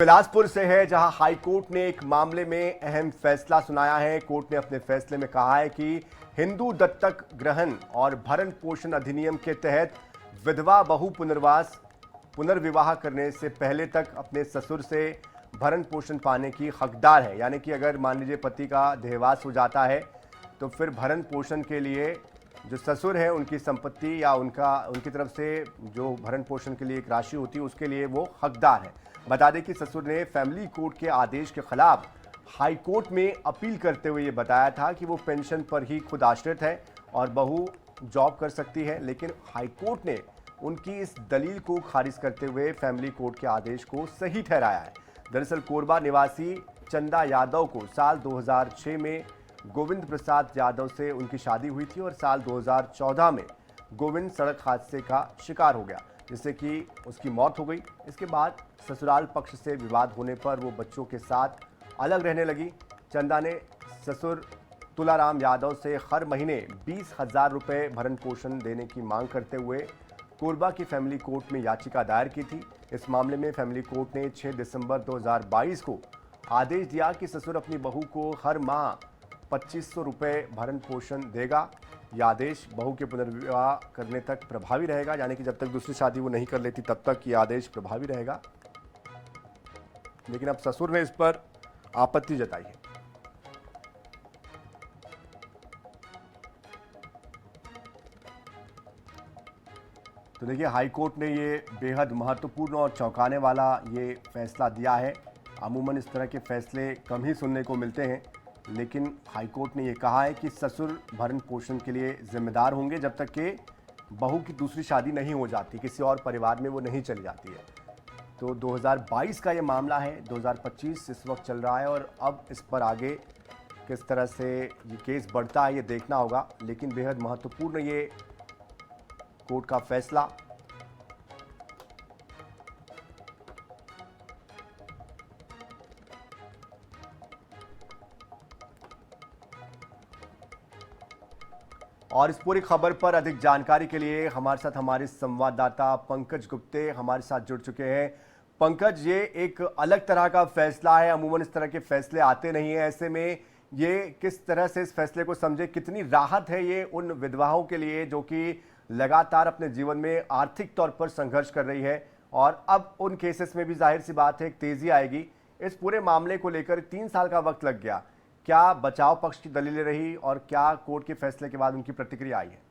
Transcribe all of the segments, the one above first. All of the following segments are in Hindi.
बिलासपुर से है, जहां हाई कोर्ट ने एक मामले में अहम फैसला सुनाया है। कोर्ट ने अपने फैसले में कहा है कि हिंदू दत्तक ग्रहण और भरण पोषण अधिनियम के तहत विधवा बहु पुनर्विवाह करने से पहले तक अपने ससुर से भरण पोषण पाने की हकदार है। यानी कि अगर मान लीजिए पति का देहवास हो जाता है तो फिर भरण पोषण के लिए जो ससुर है उनकी संपत्ति या उनकी तरफ से जो भरण पोषण के लिए एक राशि होती है उसके लिए वो हकदार है। बता दें कि ससुर ने फैमिली कोर्ट के आदेश के खिलाफ हाई कोर्ट में अपील करते हुए ये बताया था कि वो पेंशन पर ही खुद आश्रित है और बहू जॉब कर सकती है, लेकिन हाई कोर्ट ने उनकी इस दलील को खारिज करते हुए फैमिली कोर्ट के आदेश को सही ठहराया है। दरअसल कोरबा निवासी चंदा यादव को साल 2006 में गोविंद प्रसाद यादव से उनकी शादी हुई थी और साल 2014 में गोविंद सड़क हादसे का शिकार हो गया, जिससे कि उसकी मौत हो गई। इसके बाद ससुराल पक्ष से विवाद होने पर वो बच्चों के साथ अलग रहने लगी। चंदा ने ससुर तुलाराम यादव से हर महीने 20,000 रुपये भरण पोषण देने की मांग करते हुए कोरबा की फैमिली कोर्ट में याचिका दायर की थी। इस मामले में फैमिली कोर्ट ने 6 दिसंबर 2022 को आदेश दिया कि ससुर अपनी बहू को हर माह 2500 रुपये भरण पोषण देगा। यह आदेश बहू के पुनर्विवाह करने तक प्रभावी रहेगा, यानी कि जब तक दूसरी शादी वो नहीं कर लेती तब तक ये आदेश प्रभावी रहेगा। लेकिन अब ससुर ने इस पर आपत्ति जताई है। तो देखिए, हाई कोर्ट ने ये बेहद महत्वपूर्ण और चौंकाने वाला ये फैसला दिया है। अमूमन इस तरह के फैसले कम ही सुनने को मिलते हैं, लेकिन हाई कोर्ट ने ये कहा है कि ससुर भरण पोषण के लिए जिम्मेदार होंगे जब तक कि बहू की दूसरी शादी नहीं हो जाती, किसी और परिवार में वो नहीं चली जाती है। तो 2022 का ये मामला है, 2025 इस वक्त चल रहा है और अब इस पर आगे किस तरह से ये केस बढ़ता है ये देखना होगा। लेकिन बेहद महत्वपूर्ण ये कोर्ट का फैसला। और इस पूरी खबर पर अधिक जानकारी के लिए हमारे संवाददाता पंकज गुप्ते हमारे साथ जुड़ चुके हैं। पंकज, ये एक अलग तरह का फैसला है, अमूमन इस तरह के फैसले आते नहीं हैं। ऐसे में ये किस तरह से इस फैसले को समझे, कितनी राहत है ये उन विधवाओं के लिए जो कि लगातार अपने जीवन में आर्थिक तौर पर संघर्ष कर रही है और अब उन केसेस में भी जाहिर सी बात है एक तेजी आएगी। इस पूरे मामले को लेकर 3 साल का वक्त लग गया। क्या बचाव पक्ष की दलीलें रही और क्या कोर्ट के फैसले के बाद उनकी प्रतिक्रिया आई है?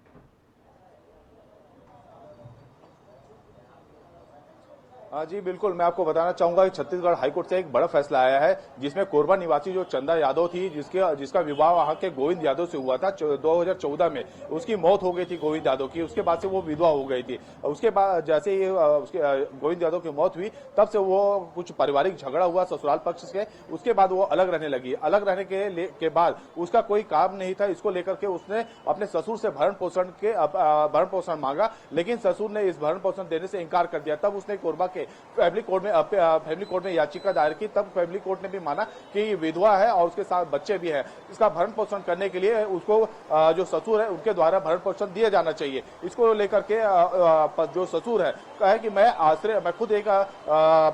जी बिल्कुल, मैं आपको बताना चाहूंगा कि छत्तीसगढ़ हाईकोर्ट से एक बड़ा फैसला आया है, जिसमें कोरबा निवासी जो चंदा यादव थी, जिसका विवाह वहां के गोविंद यादव से हुआ था 2014 में। उसकी मौत हो गई थी गोविंद यादव की, उसके बाद से वो विधवा हो गई थी। उसके बाद जैसे ही उसके गोविंद यादव की मौत हुई तब से वो कुछ पारिवारिक झगड़ा हुआ ससुराल पक्ष से, उसके बाद वो अलग रहने लगी। अलग रहने के बाद उसका कोई काम नहीं था, इसको लेकर के उसने अपने ससुर से भरण पोषण मांगा, लेकिन ससुर ने इस भरण पोषण देने से इनकार कर दिया। तब उसने कोरबा फैमिली कोर्ट में याचिका दायर की। तब फैमिली कोर्ट ने भी माना कि ये विधवा है और उसके साथ बच्चे भी हैं, इसका भरण पोषण करने के लिए उसको जो ससुर है उनके द्वारा भरण पोषण दिया जाना चाहिए। इसको लेकर के जो ससुर है कहे कि मैं खुद एक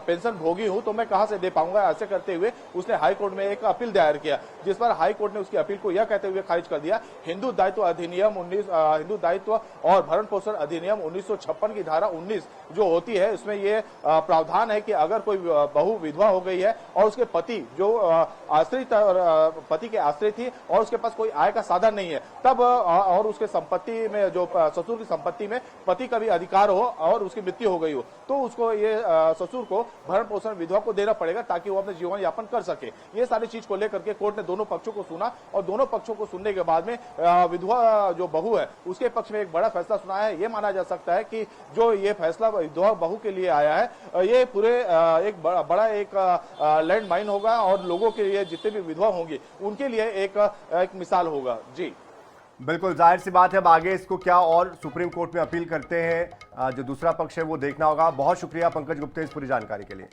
पेंशन भोगी हूं, तो मैं कहां से दे पाऊंगा। ऐसे करते हुए उसने हाई कोर्ट में एक अपील दायर किया, जिस पर हाई कोर्ट ने उसकी अपील को यह कहते हुए खारिज कर दिया, हिंदू दायित्व और भरण पोषण अधिनियम 1956 की धारा 19 जो होती है, इसमें ये प्रावधान है कि अगर कोई बहू विधवा हो गई है और उसके पति जो पति के आश्रित थी और उसके पास कोई आय का साधन नहीं है, तब और उसके संपत्ति में जो ससुर की संपत्ति में पति का भी अधिकार हो और उसकी मृत्यु हो गई हो, तो उसको ये ससुर को भरण पोषण विधवा को देना पड़ेगा ताकि वो अपने जीवन यापन कर सके। ये सारी चीज को लेकर के कोर्ट ने दोनों पक्षों को सुना और दोनों पक्षों को सुनने के बाद में विधवा जो बहू है उसके पक्ष में एक बड़ा फैसला सुनाया है। ये माना जा सकता है कि जो ये फैसला विधवा बहू के लिए आया है, ये पूरे एक बड़ा एक लैंडमाइन होगा और लोगों के लिए, जितने भी विधवा होंगी उनके लिए एक मिसाल होगा। जी बिल्कुल, जाहिर सी बात है अब आगे इसको क्या और सुप्रीम कोर्ट में अपील करते हैं जो दूसरा पक्ष है वो देखना होगा। बहुत शुक्रिया पंकज गुप्ते इस पूरी जानकारी के लिए।